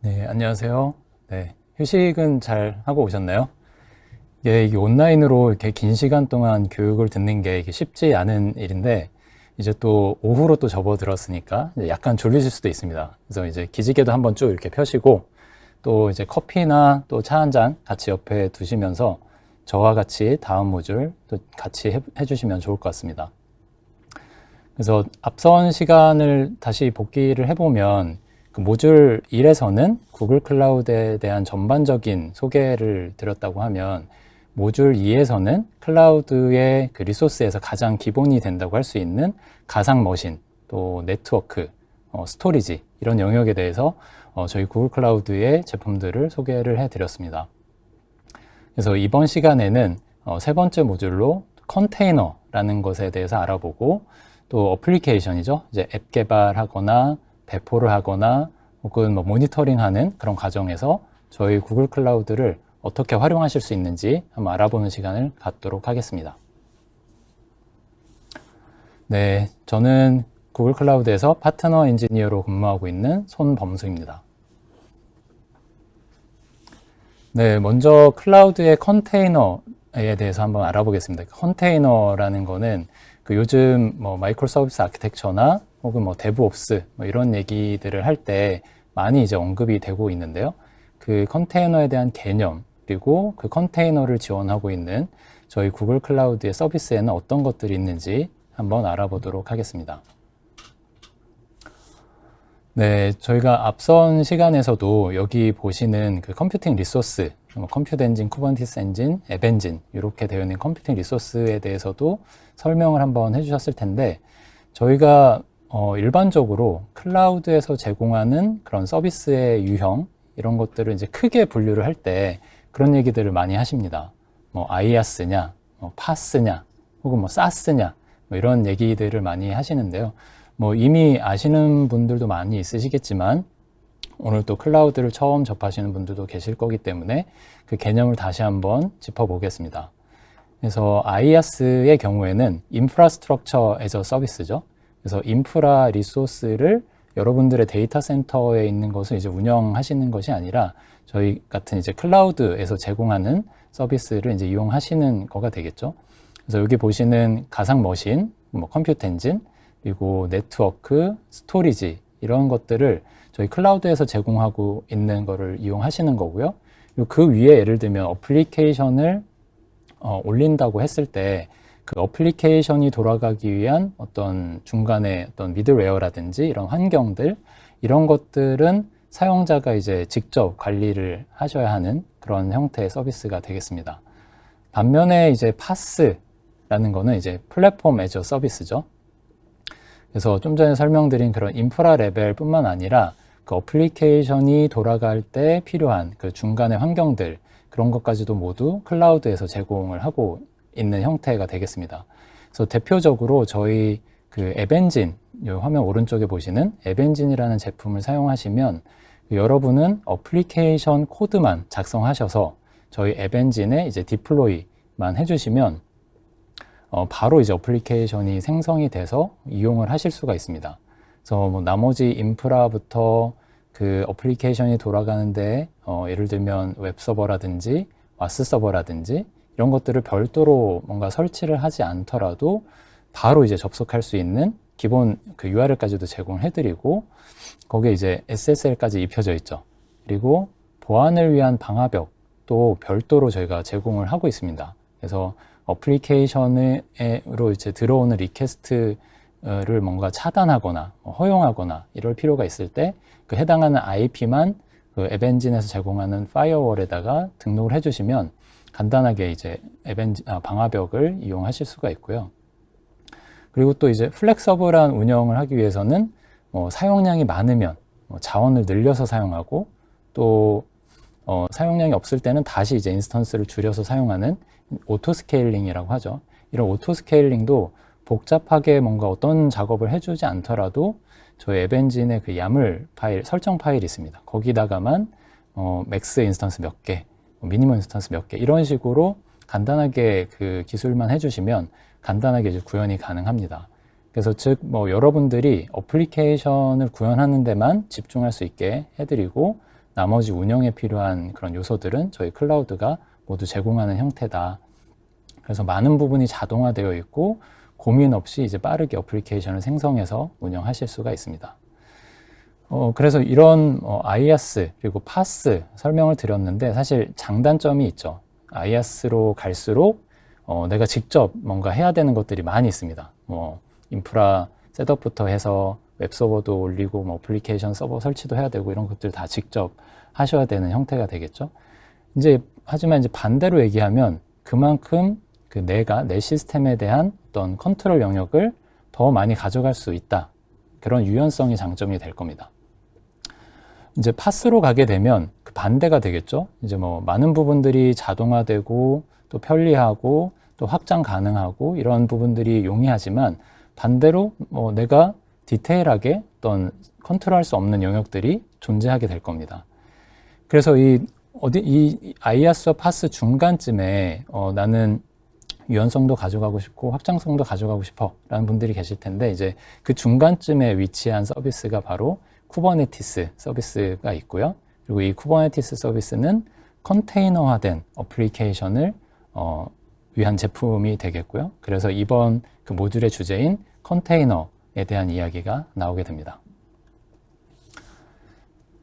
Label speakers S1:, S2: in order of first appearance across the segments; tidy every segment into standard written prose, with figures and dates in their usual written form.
S1: 네, 안녕하세요. 네, 휴식은 잘 하고 오셨나요? 예, 이게 온라인으로 이렇게 긴 시간 동안 교육을 듣는 게 이게 쉽지 않은 일인데, 이제 또 오후로 또 접어들었으니까 이제 약간 졸리실 수도 있습니다. 그래서 이제 기지개도 한번 쭉 이렇게 펴시고, 또 이제 커피나 또 차 한 잔 같이 옆에 두시면서 저와 같이 다음 모듈 또 같이 해주시면 좋을 것 같습니다. 그래서 앞선 시간을 다시 복기를 해보면 그 모듈 1에서는 구글 클라우드에 대한 전반적인 소개를 드렸다고 하면 모듈 2에서는 클라우드의 그 리소스에서 가장 기본이 된다고 할 수 있는 가상 머신, 또 네트워크, 스토리지 이런 영역에 대해서 저희 구글 클라우드의 제품들을 소개를 해드렸습니다. 그래서 이번 시간에는 세 번째 모듈로 컨테이너라는 것에 대해서 알아보고 또 어플리케이션이죠. 이제 앱 개발하거나 배포를 하거나 혹은 뭐 모니터링하는 그런 과정에서 저희 구글 클라우드를 어떻게 활용하실 수 있는지 한번 알아보는 시간을 갖도록 하겠습니다. 네, 저는 구글 클라우드에서 파트너 엔지니어로 근무하고 있는 손범수입니다. 네, 먼저 클라우드의 컨테이너에 대해서 한번 알아보겠습니다. 컨테이너라는 거는 그 요즘 뭐 마이크로 서비스 아키텍처나 혹은 뭐 데브옵스 뭐 이런 얘기들을 할 때 많이 이제 언급이 되고 있는데요. 그 컨테이너에 대한 개념 그리고 그 컨테이너를 지원하고 있는 저희 구글 클라우드의 서비스에는 어떤 것들이 있는지 한번 알아보도록 하겠습니다. 네, 저희가 앞선 시간에서도 여기 보시는 그 컴퓨팅 리소스, 컴퓨트 엔진, 쿠버네티스 엔진, 앱 엔진 이렇게 되어 있는 컴퓨팅 리소스에 대해서도 설명을 한번 해주셨을 텐데 저희가 일반적으로 클라우드에서 제공하는 그런 서비스의 유형 이런 것들을 이제 크게 분류를 할 때 그런 얘기들을 많이 하십니다. 뭐 아이아스냐, 뭐 파스냐, 혹은 뭐 사스냐 뭐 이런 얘기들을 많이 하시는데요. 뭐 이미 아시는 분들도 많이 있으시겠지만 오늘 또 클라우드를 처음 접하시는 분들도 계실 거기 때문에 그 개념을 다시 한번 짚어보겠습니다. 그래서 IaaS의 경우에는 인프라스트럭처 애저 서비스죠. 그래서 인프라 리소스를 여러분들의 데이터 센터에 있는 것을 이제 운영하시는 것이 아니라 저희 같은 이제 클라우드에서 제공하는 서비스를 이제 이용하시는 거가 되겠죠. 그래서 여기 보시는 가상 머신, 뭐 컴퓨터 엔진, 그리고 네트워크, 스토리지 이런 것들을 저희 클라우드에서 제공하고 있는 거를 이용하시는 거고요. 그리고 그 위에 예를 들면 어플리케이션을 올린다고 했을 때 그 어플리케이션이 돌아가기 위한 어떤 중간에 어떤 미들웨어라든지 이런 환경들 이런 것들은 사용자가 이제 직접 관리를 하셔야 하는 그런 형태의 서비스가 되겠습니다. 반면에 이제 파스라는 거는 이제 플랫폼 애저 서비스죠. 그래서 좀 전에 설명드린 그런 인프라 레벨뿐만 아니라 그 어플리케이션이 돌아갈 때 필요한 그 중간의 환경들 그런 것까지도 모두 클라우드에서 제공을 하고 있는 형태가 되겠습니다. 그래서 대표적으로 저희 그 앱엔진, 화면 오른쪽에 보시는 앱엔진이라는 제품을 사용하시면 여러분은 어플리케이션 코드만 작성하셔서 저희 앱엔진에 이제 디플로이만 해주시면 바로 이제 어플리케이션이 생성이 돼서 이용을 하실 수가 있습니다. 그래서 뭐 나머지 인프라부터 그 어플리케이션이 돌아가는데 예를 들면 웹서버라든지 와스 서버라든지 이런 것들을 별도로 뭔가 설치를 하지 않더라도 바로 이제 접속할 수 있는 기본 그 URL까지도 제공해드리고 거기에 이제 SSL까지 입혀져 있죠. 그리고 보안을 위한 방화벽도 별도로 저희가 제공을 하고 있습니다. 그래서 어플리케이션으로 이제 들어오는 리퀘스트를 뭔가 차단하거나 허용하거나 이럴 필요가 있을 때 그 해당하는 IP만 그 앱엔진에서 제공하는 파이어월에다가 등록을 해주시면 간단하게 이제 방화벽을 이용하실 수가 있고요. 그리고 또 이제 플렉서블한 운영을 하기 위해서는 사용량이 많으면 자원을 늘려서 사용하고 또 사용량이 없을 때는 다시 이제 인스턴스를 줄여서 사용하는 오토 스케일링이라고 하죠. 이런 오토 스케일링도 복잡하게 뭔가 어떤 작업을 해주지 않더라도 저희 앱엔진의 그 야물 파일, 설정 파일이 있습니다. 거기다가만 맥스 인스턴스 몇 개, 미니멈 인스턴스 몇 개 이런 식으로 간단하게 그 기술만 해주시면 간단하게 이제 구현이 가능합니다. 그래서 즉 뭐 여러분들이 어플리케이션을 구현하는 데만 집중할 수 있게 해드리고 나머지 운영에 필요한 그런 요소들은 저희 클라우드가 모두 제공하는 형태다. 그래서 많은 부분이 자동화되어 있고 고민 없이 이제 빠르게 어플리케이션을 생성해서 운영하실 수가 있습니다. 그래서 이런 IaaS 그리고 PaaS 설명을 드렸는데 사실 장단점이 있죠. IaaS로 갈수록 내가 직접 뭔가 해야 되는 것들이 많이 있습니다. 인프라 셋업부터 해서 웹서버도 올리고 어플리케이션 서버 설치도 해야 되고 이런 것들 다 직접 하셔야 되는 형태가 되겠죠. 하지만 이제 반대로 얘기하면 그만큼 내가 내 시스템에 대한 어떤 컨트롤 영역을 더 많이 가져갈 수 있다. 그런 유연성이 장점이 될 겁니다. 이제 파스로 가게 되면 그 반대가 되겠죠. 이제 많은 부분들이 자동화되고 또 편리하고 또 확장 가능하고 이런 부분들이 용이하지만 반대로 내가 디테일하게 어떤 컨트롤할 수 없는 영역들이 존재하게 될 겁니다. 그래서 이 IaaS와 파스 중간쯤에 나는 유연성도 가져가고 싶고 확장성도 가져가고 싶어 라는 분들이 계실 텐데 이제 그 중간쯤에 위치한 서비스가 바로 쿠버네티스 서비스가 있고요. 그리고 이 쿠버네티스 서비스는 컨테이너화된 어플리케이션을 위한 제품이 되겠고요. 그래서 이번 그 모듈의 주제인 컨테이너에 대한 이야기가 나오게 됩니다.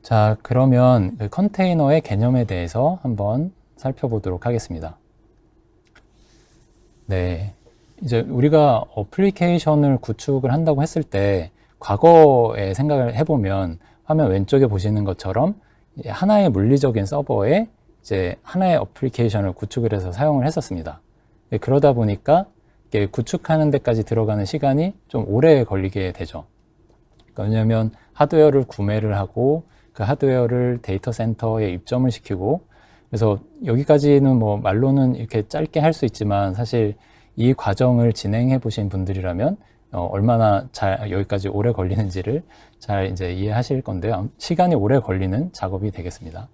S1: 자, 그러면 그 컨테이너의 개념에 대해서 한번 살펴보도록 하겠습니다. 네, 이제 우리가 어플리케이션을 구축을 한다고 했을 때 과거에 생각을 해보면 화면 왼쪽에 보시는 것처럼 하나의 물리적인 서버에 이제 하나의 어플리케이션을 구축을 해서 사용을 했었습니다. 그러다 보니까 구축하는 데까지 들어가는 시간이 좀 오래 걸리게 되죠. 왜냐하면 하드웨어를 구매를 하고 그 하드웨어를 데이터 센터에 입점을 시키고 그래서 여기까지는 말로는 이렇게 짧게 할 수 있지만 사실 이 과정을 진행해 보신 분들이라면 얼마나 잘 여기까지 오래 걸리는지를 잘 이제 이해하실 건데요. 시간이 오래 걸리는 작업이 되겠습니다.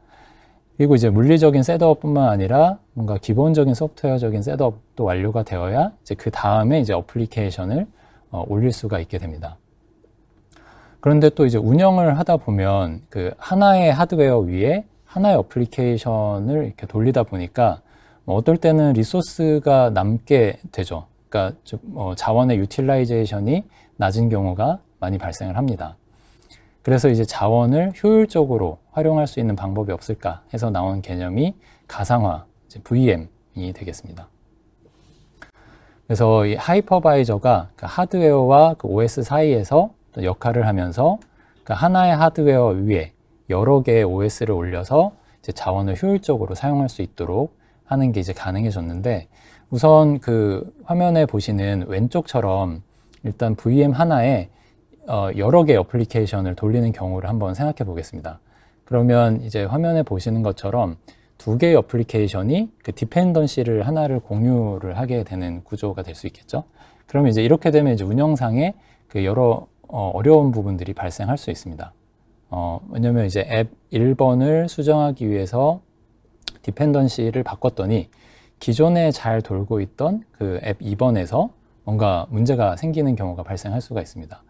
S1: 그리고 이제 물리적인 셋업뿐만 아니라 뭔가 기본적인 소프트웨어적인 셋업도 완료가 되어야 이제 그 다음에 이제 어플리케이션을 올릴 수가 있게 됩니다. 그런데 또 이제 운영을 하다 보면 그 하나의 하드웨어 위에 하나의 어플리케이션을 이렇게 돌리다 보니까 어떨 때는 리소스가 남게 되죠. 그러니까 자원의 유틸라이제이션이 낮은 경우가 많이 발생을 합니다. 그래서 이제 자원을 효율적으로 활용할 수 있는 방법이 없을까 해서 나온 개념이 가상화, 이제 VM이 되겠습니다. 그래서 이 하이퍼바이저가 그 하드웨어와 그 OS 사이에서 역할을 하면서 그 하나의 하드웨어 위에 여러 개의 OS를 올려서 이제 자원을 효율적으로 사용할 수 있도록 하는 게 이제 가능해졌는데 우선 그 화면에 보시는 왼쪽처럼 일단 VM 하나에 여러 개의 어플리케이션을 돌리는 경우를 한번 생각해 보겠습니다. 그러면 이제 화면에 보시는 것처럼 두 개의 어플리케이션이 그 디펜던시를 하나를 공유를 하게 되는 구조가 될 수 있겠죠. 그러면 이제 이렇게 되면 이제 운영상에 그 여러 어려운 부분들이 발생할 수 있습니다. 왜냐면 이제 앱 1번을 수정하기 위해서 디펜던시를 바꿨더니 기존에 잘 돌고 있던 그 앱 2번에서 뭔가 문제가 생기는 경우가 발생할 수가 있습니다.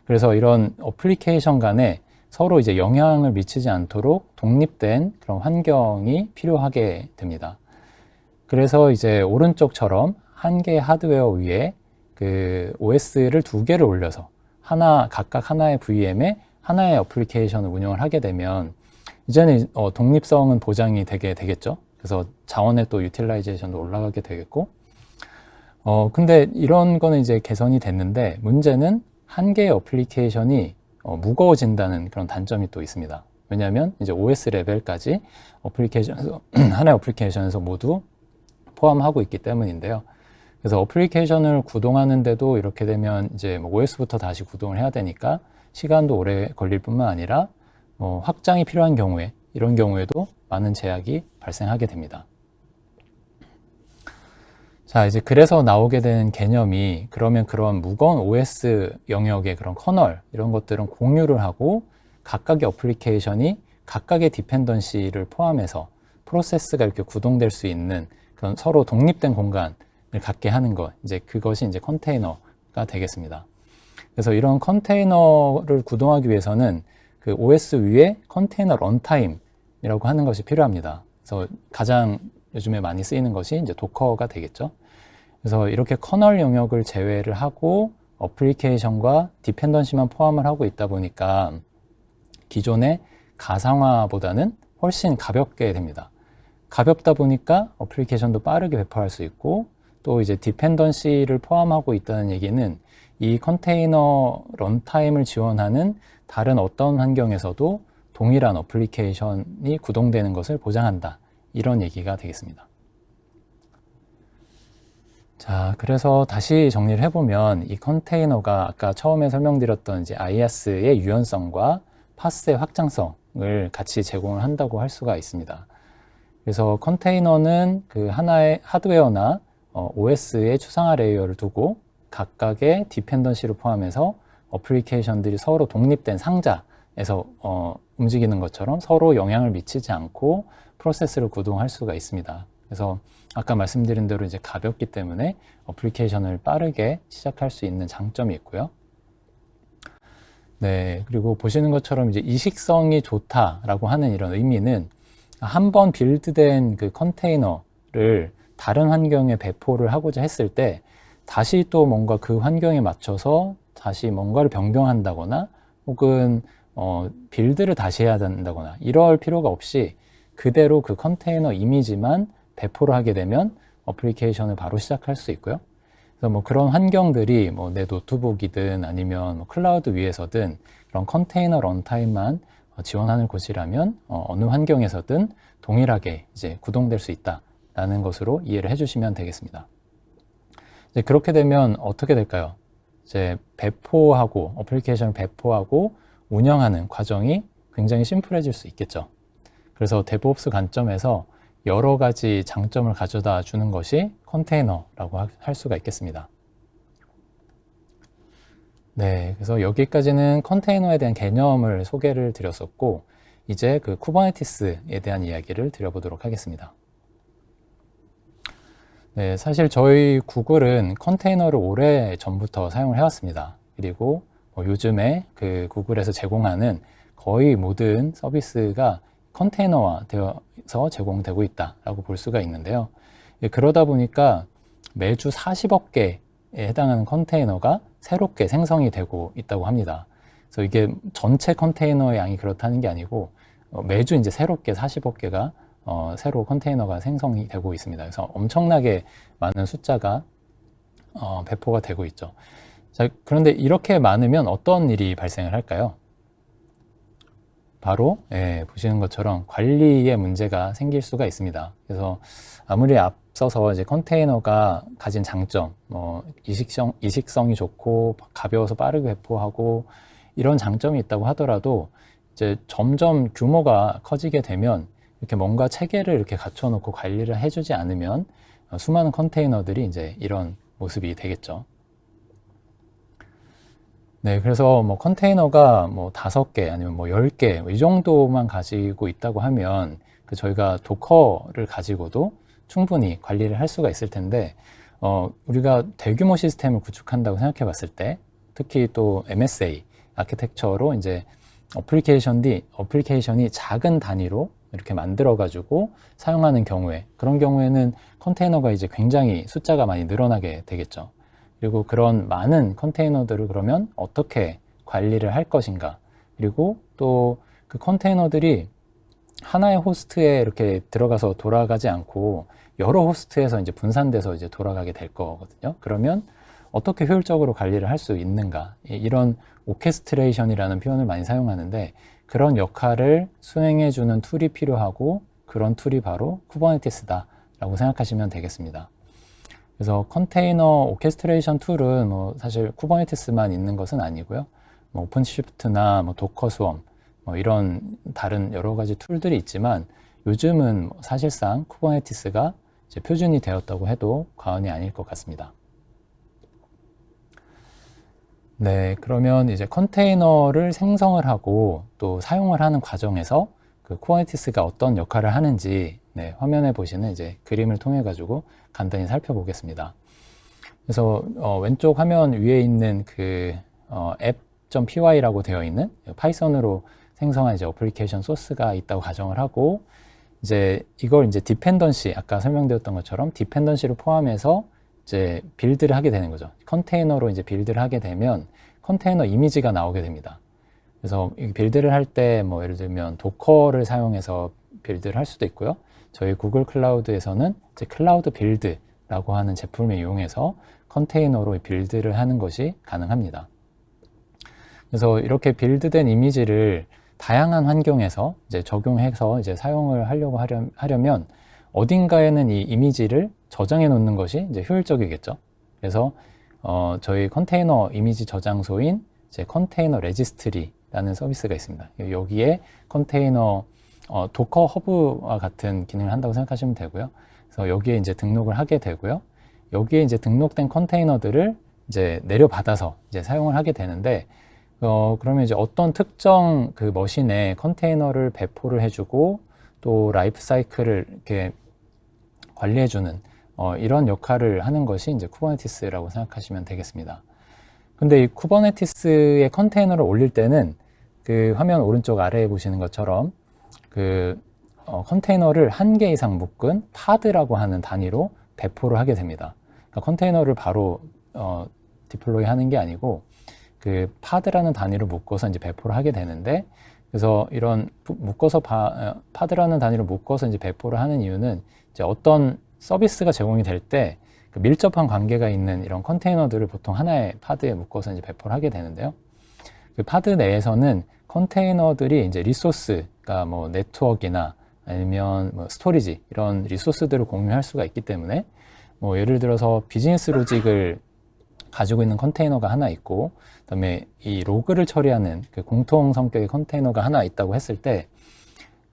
S1: 그래서 이런 어플리케이션 간에 서로 이제 영향을 미치지 않도록 독립된 그런 환경이 필요하게 됩니다. 그래서 이제 오른쪽처럼 한 개의 하드웨어 위에 그 OS를 두 개를 올려서 각각 하나의 VM에 하나의 어플리케이션을 운영을 하게 되면 이제는 독립성은 보장이 되겠죠. 그래서 자원의 또 유틸라이제이션도 올라가게 되겠고 근데 이런 거는 이제 개선이 됐는데 문제는 한 개의 어플리케이션이 무거워진다는 그런 단점이 또 있습니다. 왜냐하면 이제 OS 레벨까지 하나의 어플리케이션에서 모두 포함하고 있기 때문인데요. 그래서 어플리케이션을 구동하는데도 이렇게 되면 이제 OS부터 다시 구동을 해야 되니까 시간도 오래 걸릴 뿐만 아니라 확장이 필요한 경우에 이런 경우에도 많은 제약이 발생하게 됩니다. 자, 이제 그래서 나오게 되는 개념이 그러면 그런 무거운 OS 영역의 그런 커널 이런 것들은 공유를 하고 각각의 어플리케이션이 각각의 디펜던시를 포함해서 프로세스가 이렇게 구동될 수 있는 그런 서로 독립된 공간을 갖게 하는 것, 이제 그것이 이제 컨테이너가 되겠습니다. 그래서 이런 컨테이너를 구동하기 위해서는 그 OS 위에 컨테이너 런타임 컨테이너이라고 하는 것이 필요합니다. 그래서 가장 요즘에 많이 쓰이는 것이 이제 도커가 되겠죠. 그래서 이렇게 커널 영역을 제외를 하고 어플리케이션과 디펜던시만 포함을 하고 있다 보니까 기존의 가상화보다는 훨씬 가볍게 됩니다. 가볍다 보니까 어플리케이션도 빠르게 배포할 수 있고, 또 이제 디펜던시를 포함하고 있다는 얘기는 이 컨테이너 런타임을 지원하는 다른 어떤 환경에서도 동일한 어플리케이션이 구동되는 것을 보장한다, 이런 얘기가 되겠습니다. 자, 그래서 다시 정리를 해보면 이 컨테이너가 아까 처음에 설명드렸던 이제 IaaS의 유연성과 파스의 확장성을 같이 제공을 한다고 할 수가 있습니다. 그래서 컨테이너는 그 하나의 하드웨어나 OS의 추상화 레이어를 두고 각각의 디펜던시를 포함해서 어플리케이션들이 서로 독립된 상자에서 움직이는 것처럼 서로 영향을 미치지 않고 프로세스를 구동할 수가 있습니다. 그래서 아까 말씀드린 대로 이제 가볍기 때문에 어플리케이션을 빠르게 시작할 수 있는 장점이 있고요. 네, 그리고 보시는 것처럼 이제 이식성이 좋다라고 하는 이런 의미는 한번 빌드된 그 컨테이너를 다른 환경에 배포를 하고자 했을 때 다시 또 뭔가 그 환경에 맞춰서 다시 뭔가를 변경한다거나 혹은 빌드를 다시 해야 된다거나 이럴 필요가 없이 그대로 그 컨테이너 이미지만 배포를 하게 되면 어플리케이션을 바로 시작할 수 있고요. 그래서 뭐 그런 환경들이 뭐 내 노트북이든 아니면 뭐 클라우드 위에서든 그런 컨테이너 런타임만 지원하는 곳이라면 어느 환경에서든 동일하게 이제 구동될 수 있다라는 것으로 이해를 해주시면 되겠습니다. 이제 그렇게 되면 어떻게 될까요? 이제 배포하고 어플리케이션을 배포하고 운영하는 과정이 굉장히 심플해질 수 있겠죠. 그래서 데브옵스 관점에서 여러 가지 장점을 가져다 주는 것이 컨테이너라고 할 수가 있겠습니다. 네, 그래서 여기까지는 컨테이너에 대한 개념을 소개를 드렸었고, 이제 그 쿠버네티스에 대한 이야기를 드려보도록 하겠습니다. 네, 사실 저희 구글은 컨테이너를 오래 전부터 사용을 해왔습니다. 그리고 요즘에 그 구글에서 제공하는 거의 모든 서비스가 컨테이너화 되어서 제공되고 있다라고 볼 수가 있는데요. 그러다 보니까 매주 40억 개에 해당하는 컨테이너가 새롭게 생성이 되고 있다고 합니다. 그래서 이게 전체 컨테이너의 양이 그렇다는 게 아니고 매주 이제 새롭게 40억 개가 새로 컨테이너가 생성이 되고 있습니다. 그래서 엄청나게 많은 숫자가 배포가 되고 있죠. 자, 그런데 이렇게 많으면 어떤 일이 발생을 할까요? 바로 보시는 것처럼 관리에 문제가 생길 수가 있습니다. 그래서 아무리 앞서서 이제 컨테이너가 가진 장점, 이식성이 좋고 가벼워서 빠르게 배포하고 이런 장점이 있다고 하더라도 이제 점점 규모가 커지게 되면 이렇게 뭔가 체계를 이렇게 갖춰놓고 관리를 해주지 않으면 수많은 컨테이너들이 이제 이런 모습이 되겠죠. 네, 그래서 뭐 컨테이너가 뭐 5개 아니면 뭐 10개 이 정도만 가지고 있다고 하면 저희가 도커를 가지고도 충분히 관리를 할 수가 있을 텐데 우리가 대규모 시스템을 구축한다고 생각해 봤을 때 특히 또 MSA 아키텍처로 이제 어플리케이션이 작은 단위로 이렇게 만들어 가지고 사용하는 경우에 그런 경우에는 컨테이너가 이제 굉장히 숫자가 많이 늘어나게 되겠죠. 그리고 그런 많은 컨테이너들을 그러면 어떻게 관리를 할 것인가, 그리고 또 그 컨테이너들이 하나의 호스트에 이렇게 들어가서 돌아가지 않고 여러 호스트에서 이제 분산돼서 이제 돌아가게 될 거거든요. 그러면 어떻게 효율적으로 관리를 할 수 있는가, 이런 오케스트레이션이라는 표현을 많이 사용하는데 그런 역할을 수행해주는 툴이 필요하고 그런 툴이 바로 쿠버네티스다라고 생각하시면 되겠습니다. 그래서 컨테이너 오케스트레이션 툴은 뭐 사실 쿠버네티스만 있는 것은 아니고요. 뭐 오픈시프트나 뭐 도커 스웜 이런 다른 여러 가지 툴들이 있지만 요즘은 사실상 쿠버네티스가 이제 표준이 되었다고 해도 과언이 아닐 것 같습니다. 네, 그러면 이제 컨테이너를 생성을 하고 또 사용을 하는 과정에서 그 쿠버네티스가 어떤 역할을 하는지 화면에 보시는 이제 그림을 통해 가지고 간단히 살펴보겠습니다. 그래서 왼쪽 화면 위에 있는 그 app.py라고 되어 있는 파이썬으로 생성한 이제 어플리케이션 소스가 있다고 가정을 하고, 이제 이걸 이제 디펜던시, 아까 설명드렸던 것처럼 디펜던시를 포함해서 이제 빌드를 하게 되는 거죠. 컨테이너로 이제 빌드를 하게 되면 컨테이너 이미지가 나오게 됩니다. 그래서 이 빌드를 할 때 뭐 예를 들면 도커를 사용해서 빌드를 할 수도 있고요. 저희 구글 클라우드에서는 이제 클라우드 빌드라고 하는 제품을 이용해서 컨테이너로 빌드를 하는 것이 가능합니다. 그래서 이렇게 빌드된 이미지를 다양한 환경에서 이제 적용해서 이제 사용을 하려면 어딘가에는 이 이미지를 저장해 놓는 것이 이제 효율적이겠죠. 그래서 저희 컨테이너 이미지 저장소인 이제 컨테이너 레지스트리라는 서비스가 있습니다. 여기에 컨테이너 도커 허브와 같은 기능을 한다고 생각하시면 되고요. 그래서 여기에 이제 등록을 하게 되고요. 여기에 이제 등록된 컨테이너들을 이제 내려받아서 이제 사용을 하게 되는데, 그러면 이제 어떤 특정 그 머신에 컨테이너를 배포를 해주고 또 라이프 사이클을 이렇게 관리해주는 이런 역할을 하는 것이 이제 쿠버네티스라고 생각하시면 되겠습니다. 근데 이 쿠버네티스의 컨테이너를 올릴 때는 그 화면 오른쪽 아래에 보시는 것처럼 그 컨테이너를 한 개 이상 묶은 파드라고 하는 단위로 배포를 하게 됩니다. 그러니까 컨테이너를 바로 디플로이 하는 게 아니고 그 파드라는 단위로 묶어서 이제 배포를 하게 되는데, 그래서 이런 파드라는 단위로 묶어서 이제 배포를 하는 이유는 이제 어떤 서비스가 제공이 될 때 그 밀접한 관계가 있는 이런 컨테이너들을 보통 하나의 파드에 묶어서 이제 배포를 하게 되는데요. 그 파드 내에서는 컨테이너들이 이제 리소스가 뭐 네트워크나 아니면 뭐 스토리지 이런 리소스들을 공유할 수가 있기 때문에, 뭐 예를 들어서 비즈니스 로직을 가지고 있는 컨테이너가 하나 있고, 그다음에 이 로그를 처리하는 그 공통 성격의 컨테이너가 하나 있다고 했을 때,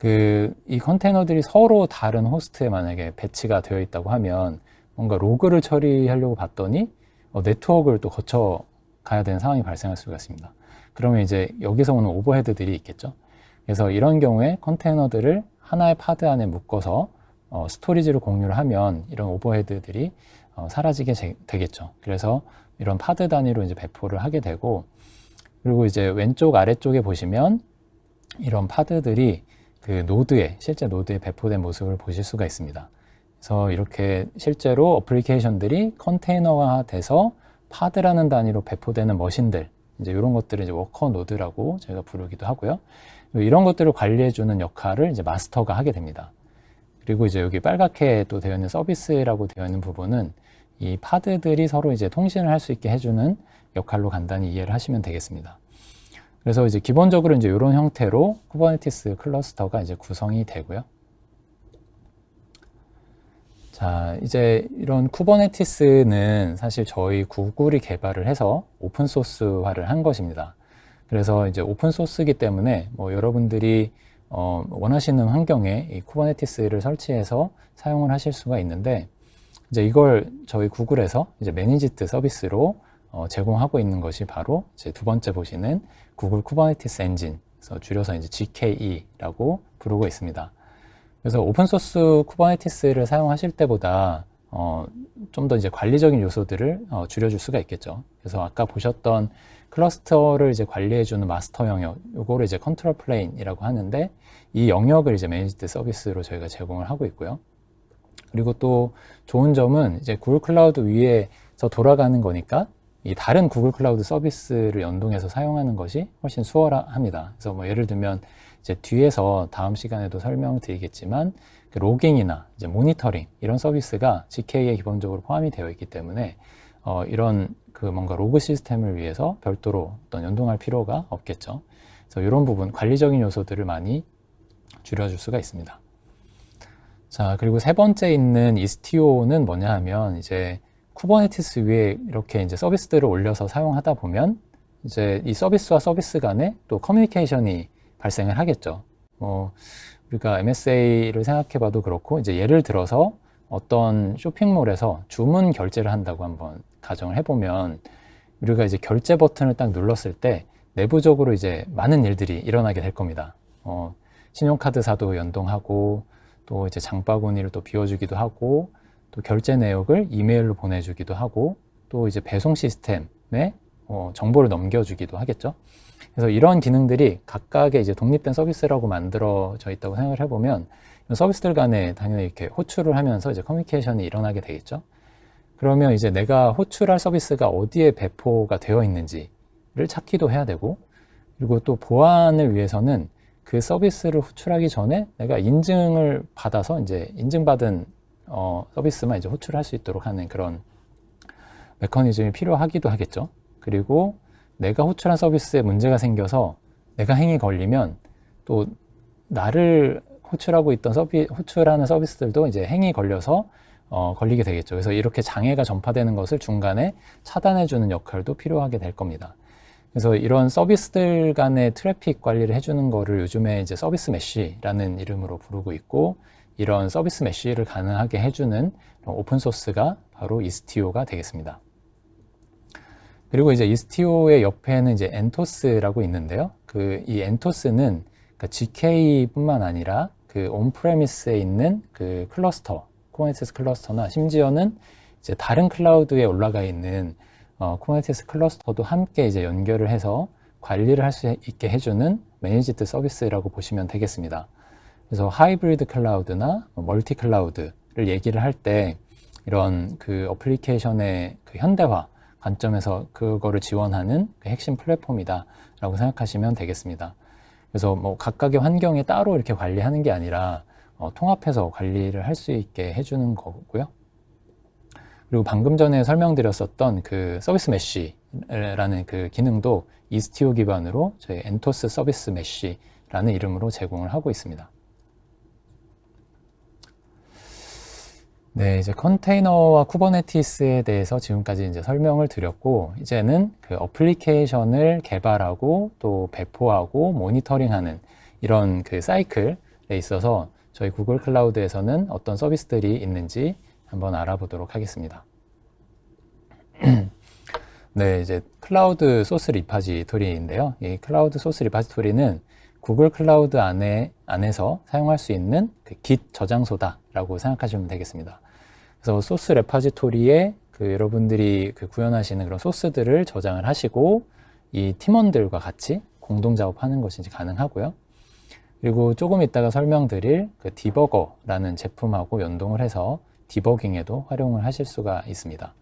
S1: 이 컨테이너들이 서로 다른 호스트에 만약에 배치가 되어 있다고 하면 뭔가 로그를 처리하려고 봤더니 네트워크를 또 거쳐 가야 되는 상황이 발생할 수가 있습니다. 그러면 이제 여기서 오는 오버헤드들이 있겠죠. 그래서 이런 경우에 컨테이너들을 하나의 파드 안에 묶어서 스토리지를 공유를 하면 이런 오버헤드들이 사라지게 되겠죠. 그래서 이런 파드 단위로 이제 배포를 하게 되고, 그리고 이제 왼쪽 아래쪽에 보시면 이런 파드들이 그 실제 노드에 배포된 모습을 보실 수가 있습니다. 그래서 이렇게 실제로 어플리케이션들이 컨테이너화 돼서 파드라는 단위로 배포되는 머신들, 이제 이런 것들을 이제 워커 노드라고 저희가 부르기도 하고요. 이런 것들을 관리해주는 역할을 이제 마스터가 하게 됩니다. 그리고 이제 여기 빨갛게 또 되어 있는 서비스라고 되어 있는 부분은 이 파드들이 서로 이제 통신을 할 수 있게 해주는 역할로 간단히 이해를 하시면 되겠습니다. 그래서 이제 기본적으로 이제 이런 형태로 쿠버네티스 클러스터가 이제 구성이 되고요. 자, 이제 이런 쿠버네티스는 사실 저희 구글이 개발을 해서 오픈소스화를 한 것입니다. 그래서 이제 오픈소스이기 때문에 뭐 여러분들이 원하시는 환경에 이 쿠버네티스를 설치해서 사용을 하실 수가 있는데, 이제 이걸 저희 구글에서 이제 매니지드 서비스로 제공하고 있는 것이 바로 이제 두 번째 보시는 구글 쿠버네티스 엔진, 그래서 줄여서 이제 GKE라고 부르고 있습니다. 그래서 오픈소스 쿠버네티스를 사용하실 때보다 좀 더 이제 관리적인 요소들을 줄여줄 수가 있겠죠. 그래서 아까 보셨던 클러스터를 이제 관리해주는 마스터 영역, 요거를 이제 컨트롤 플레인이라고 하는데, 이 영역을 이제 매니지드 서비스로 저희가 제공을 하고 있고요. 그리고 또 좋은 점은 이제 구글 클라우드 위에서 돌아가는 거니까 이 다른 구글 클라우드 서비스를 연동해서 사용하는 것이 훨씬 수월합니다. 그래서 뭐 예를 들면 이제 뒤에서 다음 시간에도 설명드리겠지만 그 로깅이나 이제 모니터링 이런 서비스가 GK에 기본적으로 포함이 되어 있기 때문에 이런 그 뭔가 로그 시스템을 위해서 별도로 어떤 연동할 필요가 없겠죠. 그래서 이런 부분 관리적인 요소들을 많이 줄여줄 수가 있습니다. 자, 그리고 세 번째 있는 이스티오는 뭐냐 하면 이제 쿠버네티스 위에 이렇게 이제 서비스들을 올려서 사용하다 보면 이제 이 서비스와 서비스 간에 또 커뮤니케이션이 발생을 하겠죠. 우리가 MSA를 생각해 봐도 그렇고, 이제 예를 들어서 어떤 쇼핑몰에서 주문 결제를 한다고 한번 가정을 해보면, 우리가 이제 결제 버튼을 딱 눌렀을 때 내부적으로 이제 많은 일들이 일어나게 될 겁니다. 신용카드사도 연동하고, 또 이제 장바구니를 또 비워주기도 하고, 또 결제 내역을 이메일로 보내주기도 하고, 또 이제 배송 시스템에 정보를 넘겨주기도 하겠죠. 그래서 이런 기능들이 각각의 이제 독립된 서비스라고 만들어져 있다고 생각을 해보면 서비스들 간에 당연히 이렇게 호출을 하면서 이제 커뮤니케이션이 일어나게 되겠죠. 그러면 이제 내가 호출할 서비스가 어디에 배포가 되어 있는지를 찾기도 해야 되고, 그리고 또 보안을 위해서는 그 서비스를 호출하기 전에 내가 인증을 받아서 이제 인증받은 서비스만 이제 호출할 수 있도록 하는 그런 메커니즘이 필요하기도 하겠죠. 그리고 내가 호출한 서비스에 문제가 생겨서 내가 행위 걸리면 또 나를 호출하고 있던 호출하는 서비스들도 이제 행위 걸려서 걸리게 되겠죠. 그래서 이렇게 장애가 전파되는 것을 중간에 차단해주는 역할도 필요하게 될 겁니다. 그래서 이런 서비스들 간의 트래픽 관리를 해주는 거를 요즘에 이제 서비스 메쉬라는 이름으로 부르고 있고, 이런 서비스 메쉬를 가능하게 해주는 오픈소스가 바로 이스티오가 되겠습니다. 그리고 이제 이스티오의 옆에는 이제 엔토스라고 있는데요. 이 엔토스는 그러니까 GK뿐만 아니라 그 온프레미스에 있는 그 클러스터, 쿠버네티스 클러스터나 심지어는 이제 다른 클라우드에 올라가 있는 쿠버네티스 클러스터도 함께 이제 연결을 해서 관리를 할 수 있게 해주는 매니지드 서비스라고 보시면 되겠습니다. 그래서 하이브리드 클라우드나 멀티 클라우드를 얘기를 할 때 이런 그 어플리케이션의 그 현대화 관점에서 그거를 지원하는 그 핵심 플랫폼이다라고 생각하시면 되겠습니다. 그래서 뭐 각각의 환경에 따로 이렇게 관리하는 게 아니라 통합해서 관리를 할 수 있게 해주는 거고요. 그리고 방금 전에 설명드렸었던 그 서비스 메쉬라는 그 기능도 이스티오 기반으로 저희 엔토스 서비스 메쉬라는 이름으로 제공을 하고 있습니다. 네, 이제 컨테이너와 쿠버네티스에 대해서 지금까지 이제 설명을 드렸고, 이제는 그 어플리케이션을 개발하고 또 배포하고 모니터링하는 이런 그 사이클에 있어서 저희 구글 클라우드에서는 어떤 서비스들이 있는지 한번 알아보도록 하겠습니다. 네, 이제 클라우드 소스 리파지토리인데요. 이 클라우드 소스 리파지토리는 구글 클라우드 안에서 사용할 수 있는 그 Git 저장소다라고 생각하시면 되겠습니다. 그래서 소스 레파지토리에 그 여러분들이 그 구현하시는 그런 소스들을 저장을 하시고 이 팀원들과 같이 공동 작업하는 것이 이제 가능하고요. 그리고 조금 이따가 설명드릴 그 디버거라는 제품하고 연동을 해서 디버깅에도 활용을 하실 수가 있습니다.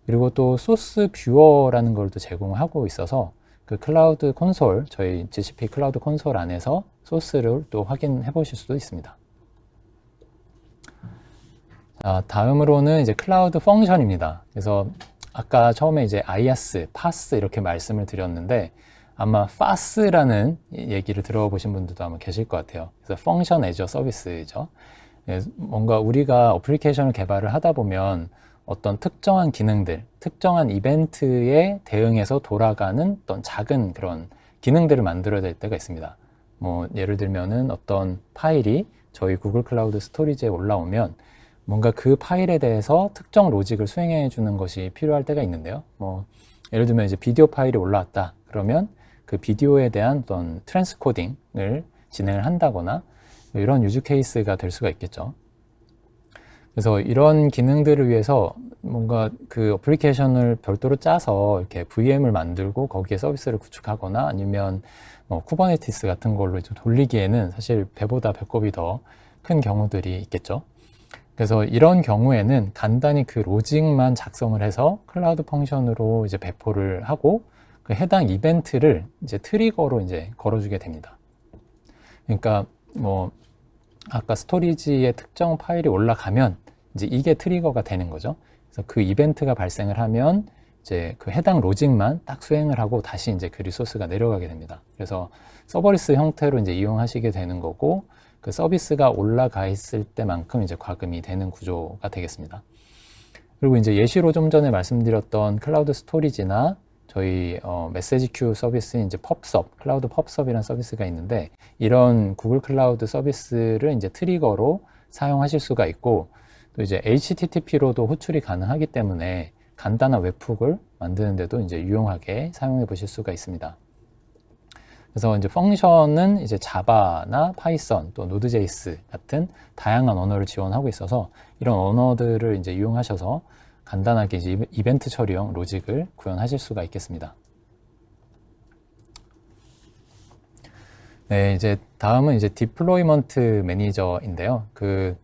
S1: 그리고 또 소스 뷰어라는 걸 또 제공하고 있어서 그 클라우드 콘솔, 저희 GCP 클라우드 콘솔 안에서 소스를 또 확인해 보실 수도 있습니다. 자, 다음으로는 이제 클라우드 펑션입니다. 그래서 아까 처음에 이제 IaaS, PaaS 이렇게 말씀을 드렸는데 아마 FAS라는 얘기를 들어보신 분들도 아마 계실 것 같아요. 그래서 펑션 애저 서비스죠. 뭔가 우리가 어플리케이션을 개발을 하다 보면 어떤 특정한 기능들, 특정한 이벤트에 대응해서 돌아가는 어떤 작은 그런 기능들을 만들어야 될 때가 있습니다. 뭐 예를 들면은 어떤 파일이 저희 구글 클라우드 스토리지에 올라오면 뭔가 그 파일에 대해서 특정 로직을 수행해 주는 것이 필요할 때가 있는데요. 뭐 예를 들면 이제 비디오 파일이 올라왔다. 그러면 그 비디오에 대한 어떤 트랜스코딩을 진행을 한다거나 이런 유즈 케이스가 될 수가 있겠죠. 그래서 이런 기능들을 위해서 뭔가 그 어플리케이션을 별도로 짜서 이렇게 VM을 만들고 거기에 서비스를 구축하거나 아니면 뭐 쿠버네티스 같은 걸로 좀 돌리기에는 사실 배보다 배꼽이 더 큰 경우들이 있겠죠. 그래서 이런 경우에는 간단히 그 로직만 작성을 해서 클라우드 펑션으로 이제 배포를 하고 그 해당 이벤트를 이제 트리거로 이제 걸어주게 됩니다. 그러니까 뭐 아까 스토리지에 특정 파일이 올라가면 이제 이게 트리거가 되는 거죠. 그래서 그 이벤트가 발생을 하면 이제 그 해당 로직만 딱 수행을 하고 다시 이제 그 리소스가 내려가게 됩니다. 그래서 서버리스 형태로 이제 이용하시게 되는 거고 그 서비스가 올라가 있을 때만큼 이제 과금이 되는 구조가 되겠습니다. 그리고 이제 예시로 좀 전에 말씀드렸던 클라우드 스토리지나 저희 메시지 큐 서비스인 이제 펍섭, 클라우드 펍섭이라는 서비스가 있는데 이런 구글 클라우드 서비스를 이제 트리거로 사용하실 수가 있고 또 이제 HTTP로도 호출이 가능하기 때문에 간단한 웹훅을 만드는데도 이제 유용하게 사용해 보실 수가 있습니다. 그래서 이제 펑션은 이제 자바나 파이썬 또 노드.js 같은 다양한 언어를 지원하고 있어서 이런 언어들을 이제 이용하셔서 간단하게 이제 이벤트 처리형 로직을 구현하실 수가 있겠습니다. 네, 이제 다음은 이제 디플로이먼트 매니저인데요. 그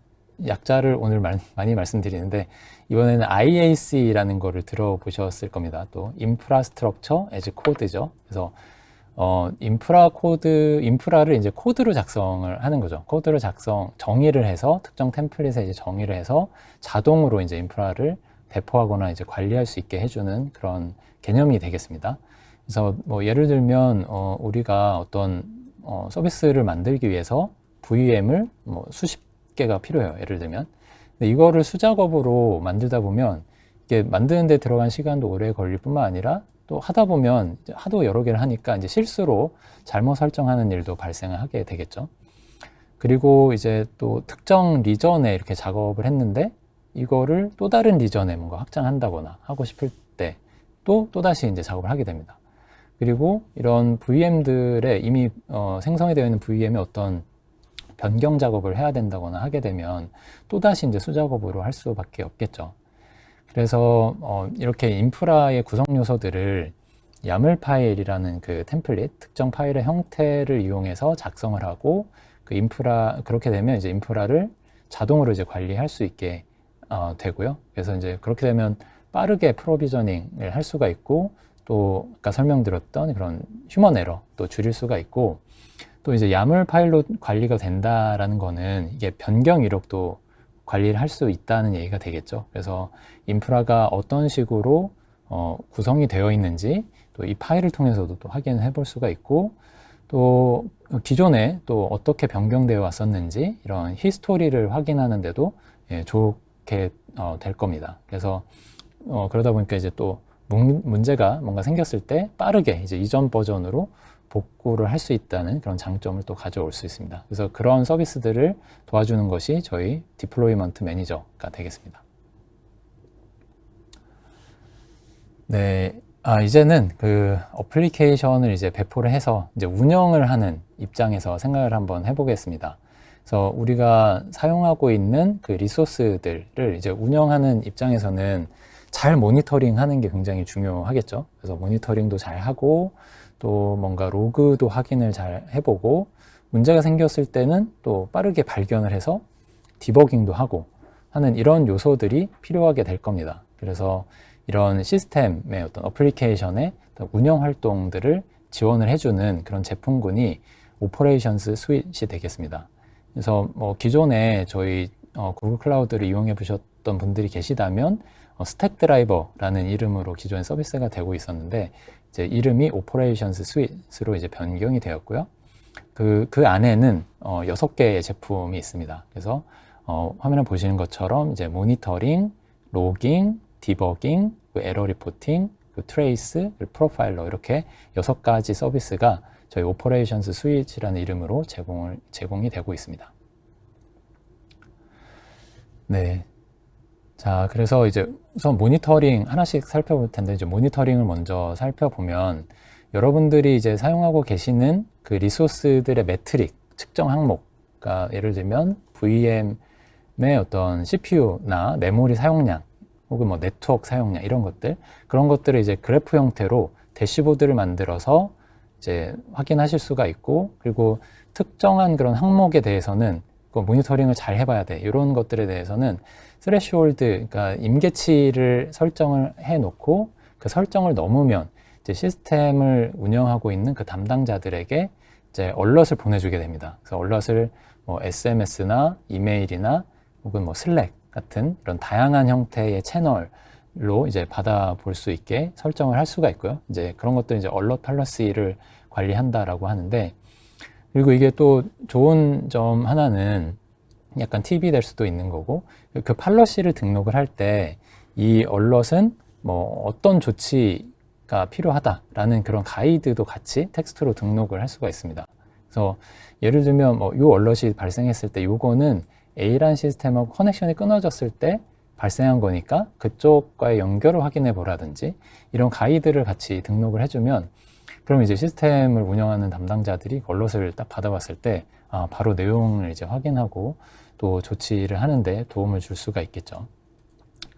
S1: 약자를 오늘 많이 말씀드리는데, 이번에는 IAC라는 거를 들어보셨을 겁니다. 또 인프라스트럭처 애즈 코드죠. 그래서 인프라를 이제 코드로 작성을 하는 거죠. 코드로 정의를 해서 특정 템플릿에 이제 정의를 해서 자동으로 이제 인프라를 배포하거나 이제 관리할 수 있게 해주는 그런 개념이 되겠습니다. 그래서 뭐 예를 들면 우리가 어떤 서비스를 만들기 위해서 VM을 뭐 수십 개가 필요해요. 예를 들면. 근데 이거를 수작업으로 만들다 보면 이게 만드는 데 들어간 시간도 오래 걸릴 뿐만 아니라 또 하다 보면 하도 여러 개를 하니까 이제 실수로 잘못 설정하는 일도 발생하게 되겠죠. 그리고 이제 또 특정 리전에 이렇게 작업을 했는데 이거를 또 다른 리전에 뭔가 확장한다거나 하고 싶을 때 또다시 이제 작업을 하게 됩니다. 그리고 이런 VM들에 이미 생성이 되어 있는 VM에 어떤 변경 작업을 해야 된다거나 하게 되면 또다시 이제 수작업으로 할 수밖에 없겠죠. 그래서 이렇게 인프라의 구성 요소들을 YAML 파일이라는 그 템플릿, 특정 파일의 형태를 이용해서 작성을 하고 그렇게 되면 이제 인프라를 자동으로 이제 관리할 수 있게 되고요. 그래서 이제 그렇게 되면 빠르게 프로비저닝을 할 수가 있고, 또 아까 설명드렸던 그런 휴먼 에러도 줄일 수가 있고, 또 이제 YAML 파일로 관리가 된다라는 거는 이게 변경 이력도 관리를 할 수 있다는 얘기가 되겠죠. 그래서 인프라가 어떤 식으로 구성이 되어 있는지 또 이 파일을 통해서도 또 확인을 해볼 수가 있고, 또 기존에 또 어떻게 변경되어 왔었는지 이런 히스토리를 확인하는데도 좋게 될 겁니다. 그래서 그러다 보니까 이제 또 문제가 뭔가 생겼을 때 빠르게 이제 이전 버전으로 복구를 할 수 있다는 그런 장점을 또 가져올 수 있습니다. 그래서 그런 서비스들을 도와주는 것이 저희 디플로이먼트 매니저가 되겠습니다. 네, 이제는 그 어플리케이션을 이제 배포를 해서 이제 운영을 하는 입장에서 생각을 한번 해보겠습니다. 그래서 우리가 사용하고 있는 그 리소스들을 이제 운영하는 입장에서는 잘 모니터링 하는 게 굉장히 중요하겠죠. 그래서 모니터링도 잘 하고, 또 뭔가 로그도 확인을 잘 해보고, 문제가 생겼을 때는 또 빠르게 발견을 해서 디버깅도 하고 하는 이런 요소들이 필요하게 될 겁니다. 그래서 이런 시스템의 어떤 어플리케이션의 어떤 운영 활동들을 지원을 해주는 그런 제품군이 오퍼레이션스 스윗이 되겠습니다. 그래서 뭐 기존에 저희 구글 클라우드를 이용해 보셨던 분들이 계시다면 스택 드라이버라는 이름으로 기존에 서비스가 되고 있었는데, 이제 이름이 오퍼레이션스 스윗으로 이제 변경이 되었고요. 그 안에는 6개의 제품이 있습니다. 그래서 화면을 보시는 것처럼 이제 모니터링, 로깅, 디버깅, 에러 리포팅, 트레이스, 프로파일러, 이렇게 6가지 서비스가 저희 오퍼레이션스 스윗이라는 이름으로 제공이 되고 있습니다. 네. 자, 그래서 이제 우선 모니터링 하나씩 살펴볼 텐데, 이제 모니터링을 먼저 살펴보면 여러분들이 이제 사용하고 계시는 그 리소스들의 매트릭, 측정 항목, 그러니까 예를 들면 VM의 어떤 CPU나 메모리 사용량, 혹은 뭐 네트워크 사용량, 이런 것들, 그런 것들을 이제 그래프 형태로 대시보드를 만들어서 이제 확인하실 수가 있고, 그리고 특정한 그런 항목에 대해서는 그 모니터링을 잘 해봐야 돼. 이런 것들에 대해서는 스레시홀드, 그러니까 임계치를 설정을 해놓고 그 설정을 넘으면 이제 시스템을 운영하고 있는 그 담당자들에게 이제 얼럿을 보내주게 됩니다. 그래서 얼럿을 뭐 SMS나 이메일이나 혹은 뭐 슬랙 같은 이런 다양한 형태의 채널로 이제 받아볼 수 있게 설정을 할 수가 있고요. 이제 그런 것들 이제 얼럿 팔러시를 관리한다라고 하는데, 그리고 이게 또 좋은 점 하나는 약간 팁이 될 수도 있는 거고, 그 팔러시를 등록을 할 때 이 얼럿은 뭐 어떤 조치가 필요하다라는 그런 가이드도 같이 텍스트로 등록을 할 수가 있습니다. 그래서 예를 들면 뭐 이 얼럿이 발생했을 때 요거는 A라는 시스템하고 커넥션이 끊어졌을 때 발생한 거니까 그쪽과의 연결을 확인해 보라든지 이런 가이드를 같이 등록을 해주면, 그럼 이제 시스템을 운영하는 담당자들이 얼럿을 딱 받아봤을 때 바로 내용을 이제 확인하고 또 조치를 하는데 도움을 줄 수가 있겠죠.